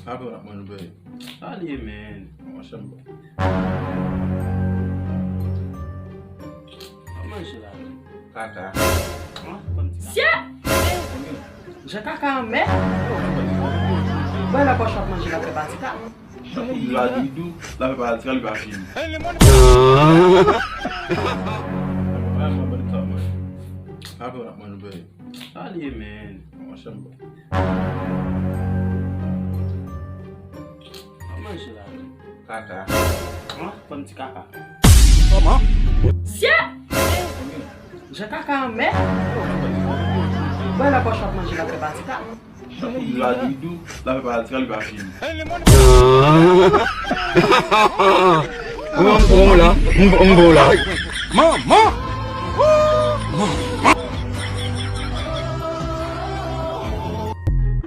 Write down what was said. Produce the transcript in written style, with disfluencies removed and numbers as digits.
Happy with money, babe. Allez, man. What's up? Comment je l'ai? Caca. Sia! Je caca en mer? Ouais, la poche à manger la prébatica. La doudou, la prébatica, lui va finir. Happy with money, babe. Allez, man. What's up? Comment je l'ai? Caca. Comme petit caca. Comment? Sia! Je caca en mer? Ouais, la poche à manger la prébatica. La doudou, la prébatica, lui va finir. Maman!